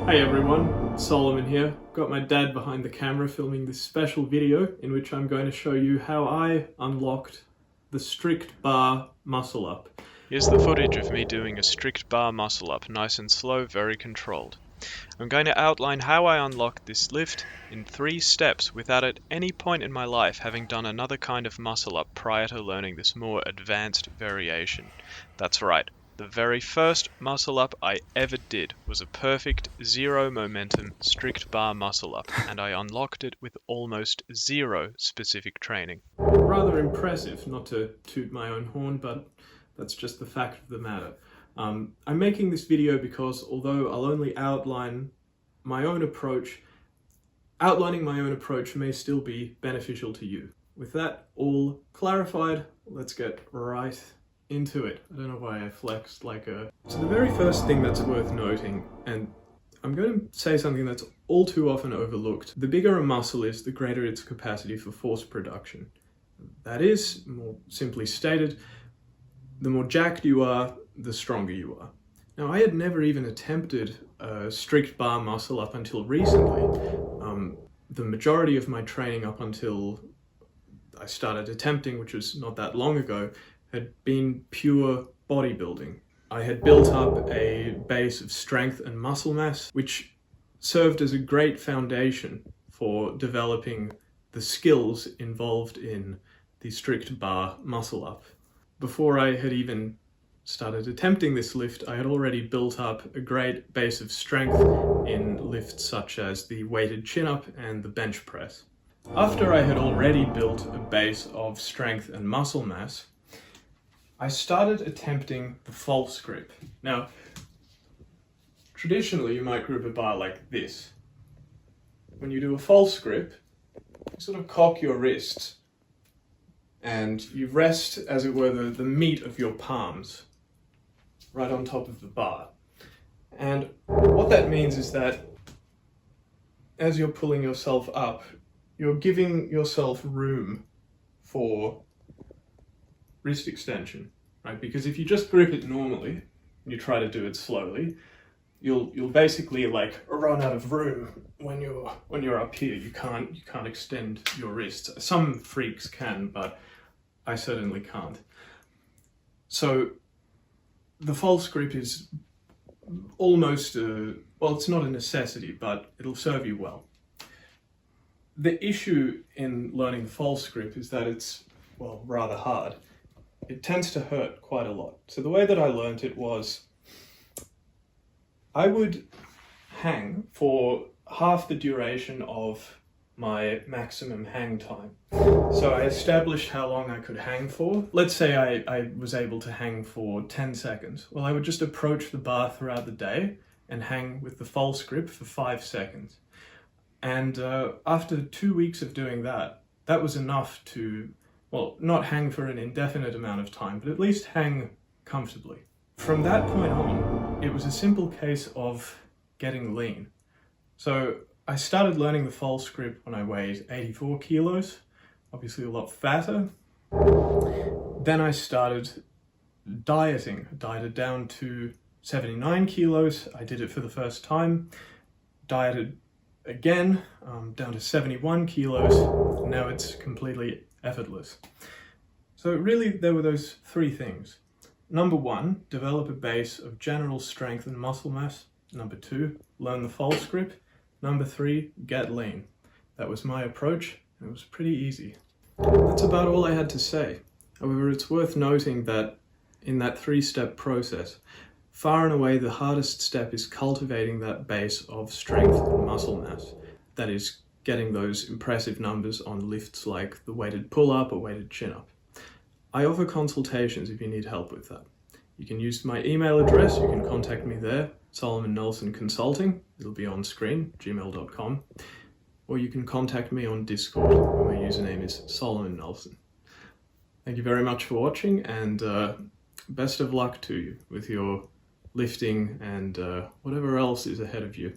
Hey everyone, Solomon here. Got my dad behind the camera filming this special video in which I'm going to show you how I unlocked the strict bar muscle up. Here's the footage of me doing a strict bar muscle up, nice and slow, very controlled. I'm going to outline how I unlocked this lift in 3 steps without at any point in my life having done another kind of muscle up prior to learning this more advanced variation. That's right, the very first muscle up I ever did was a perfect zero momentum strict bar muscle up, and I unlocked it with almost zero specific training. Rather impressive, not to toot my own horn, but that's just the fact of the matter. I'm making this video because although I'll only outline my own approach, outlining my own approach may still be beneficial to you. With that all clarified, let's get right into it. I don't know why I flexed like a... So the very first thing that's worth noting, and I'm going to say something that's all too often overlooked, the bigger a muscle is, the greater its capacity for force production. That is, more simply stated, the more jacked you are, the stronger you are. Now, I had never even attempted a strict bar muscle up until recently. The majority of my training up until I started attempting, which was not that long ago, had been pure bodybuilding. I had built up a base of strength and muscle mass, which served as a great foundation for developing the skills involved in the strict bar muscle up. Before I had even started attempting this lift, I had already built up a great base of strength in lifts such as the weighted chin-up and the bench press. After I had already built a base of strength and muscle mass, I started attempting the false grip. Now, traditionally you might grip a bar like this. When you do a false grip, you sort of cock your wrists and you rest, as it were, the meat of your palms right on top of the bar. And what that means is that as you're pulling yourself up, you're giving yourself room for wrist extension, right? Because if you just grip it normally, and you try to do it slowly, you'll basically like run out of room when you're up here. You can't extend your wrists. Some freaks can, but I certainly can't. So the false grip is almost well, it's not a necessity, but it'll serve you well. The issue in learning the false grip is that it's, well, rather hard. It tends to hurt quite a lot. So the way that I learned it was I would hang for half the duration of my maximum hang time. So I established how long I could hang for. Let's say I was able to hang for 10 seconds. Well, I would just approach the bar throughout the day and hang with the false grip for 5 seconds. And after 2 weeks of doing that, that was enough to, well, not hang for an indefinite amount of time, but at least hang comfortably. From that point on, it was a simple case of getting lean. So I started learning the false grip when I weighed 84 kilos, obviously a lot fatter. Then I started dieting. I dieted down to 79 kilos. I did it for the first time. Dieted again, down to 71 kilos. Now it's completely effortless. So really there were those 3 things. Number 1, develop a base of general strength and muscle mass. Number 2, learn the false grip. Number 3, get lean. That was my approach, and it was pretty easy. That's about all I had to say. However, it's worth noting that in that 3-step process, far and away the hardest step is cultivating that base of strength and muscle mass. That is, getting those impressive numbers on lifts like the weighted pull-up or weighted chin-up. I offer consultations if you need help with that. You can use my email address, you can contact me there, Solomon Nelson Consulting, it'll be on screen, gmail.com, or you can contact me on Discord, my username is Solomon Nelson. Thank you very much for watching, and best of luck to you with your lifting and whatever else is ahead of you.